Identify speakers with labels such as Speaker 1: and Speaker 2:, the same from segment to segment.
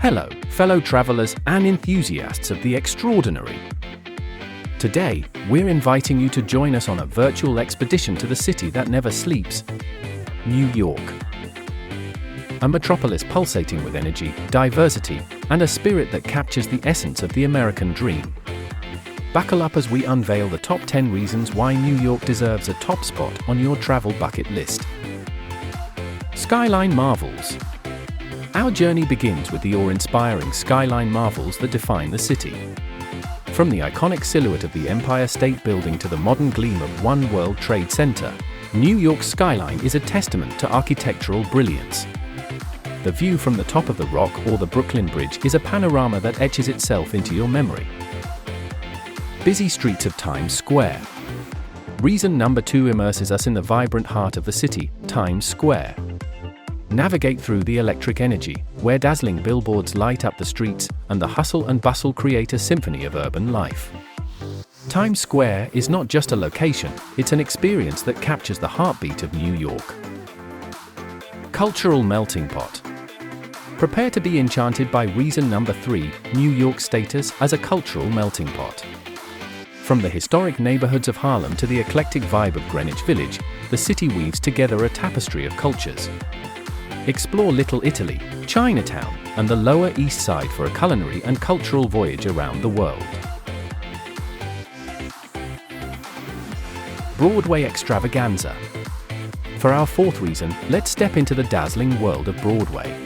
Speaker 1: Hello, fellow travelers and enthusiasts of the extraordinary. Today, we're inviting you to join us on a virtual expedition to the city that never sleeps, New York. A metropolis pulsating with energy, diversity, and a spirit that captures the essence of the American dream. Buckle up as we unveil the top 10 reasons why New York deserves a top spot on your travel bucket list. Skyline Marvels. Our journey begins with the awe-inspiring skyline marvels that define the city. From the iconic silhouette of the Empire State Building to the modern gleam of One World Trade Center, New York's skyline is a testament to architectural brilliance. The view from the top of the Rock or the Brooklyn Bridge is a panorama that etches itself into your memory. Busy streets of Times Square. Reason number 2 immerses us in the vibrant heart of the city, Times Square. Navigate through the electric energy, where dazzling billboards light up the streets, and the hustle and bustle create a symphony of urban life. Times Square is not just a location, it's an experience that captures the heartbeat of New York. Cultural melting pot. Prepare to be enchanted by reason number 3, New York's status as a cultural melting pot. From the historic neighborhoods of Harlem to the eclectic vibe of Greenwich Village, the city weaves together a tapestry of cultures. Explore Little Italy, Chinatown, and the Lower East Side for a culinary and cultural voyage around the world. Broadway extravaganza. For our fourth reason, let's step into the dazzling world of Broadway.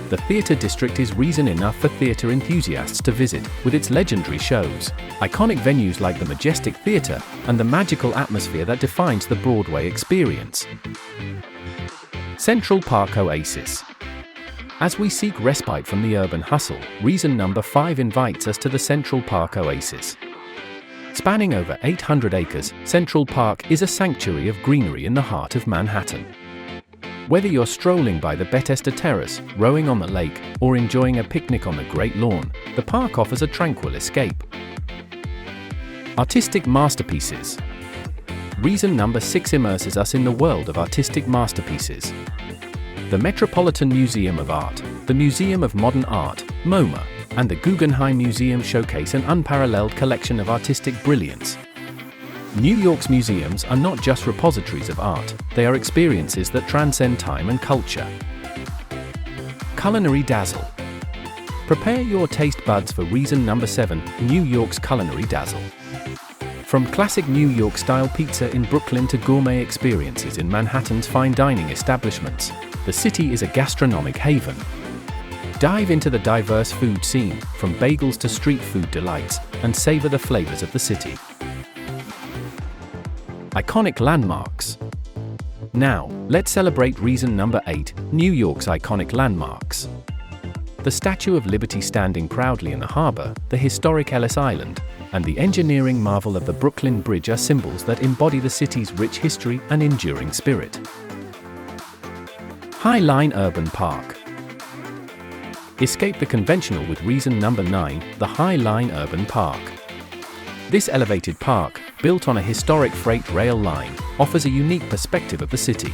Speaker 1: The theater district is reason enough for theater enthusiasts to visit, with its legendary shows, iconic venues like the Majestic Theater, and the magical atmosphere that defines the Broadway experience. Central Park Oasis. As we seek respite from the urban hustle, reason number 5 invites us to the Central Park Oasis. Spanning over 800 acres, Central Park is a sanctuary of greenery in the heart of Manhattan. Whether you're strolling by the Bethesda Terrace, rowing on the lake, or enjoying a picnic on the Great Lawn, the park offers a tranquil escape. Artistic masterpieces. Reason number 6 immerses us in the world of artistic masterpieces. The Metropolitan Museum of Art, the Museum of Modern Art, MoMA, and the Guggenheim Museum showcase an unparalleled collection of artistic brilliance. New York's museums are not just repositories of art, they are experiences that transcend time and culture. Culinary dazzle. Prepare your taste buds for reason number 7, New York's culinary dazzle. From classic New York-style pizza in Brooklyn to gourmet experiences in Manhattan's fine dining establishments, the city is a gastronomic haven. Dive into the diverse food scene, from bagels to street food delights, and savor the flavors of the city. Iconic landmarks. Now, let's celebrate reason number 8, New York's iconic landmarks. The Statue of Liberty standing proudly in the harbor, the historic Ellis Island, and the engineering marvel of the Brooklyn Bridge are symbols that embody the city's rich history and enduring spirit. High Line Urban Park. Escape the conventional with reason number 9, the High Line Urban Park. This elevated park, built on a historic freight rail line, offers a unique perspective of the city.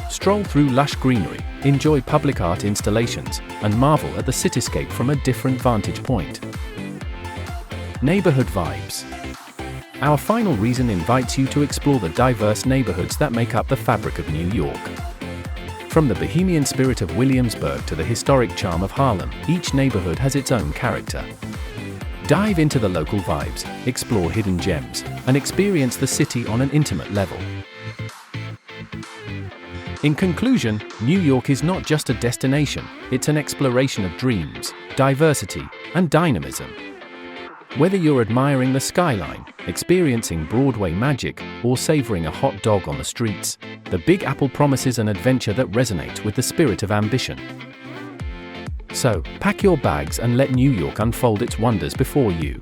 Speaker 1: Stroll through lush greenery, enjoy public art installations, and marvel at the cityscape from a different vantage point. Neighborhood vibes. Our final reason invites you to explore the diverse neighborhoods that make up the fabric of New York. From the bohemian spirit of Williamsburg to the historic charm of Harlem, each neighborhood has its own character. Dive into the local vibes, explore hidden gems, and experience the city on an intimate level. In conclusion, New York is not just a destination, it's an exploration of dreams, diversity, and dynamism. Whether you're admiring the skyline, experiencing Broadway magic, or savoring a hot dog on the streets, the Big Apple promises an adventure that resonates with the spirit of ambition. So, pack your bags and let New York unfold its wonders before you.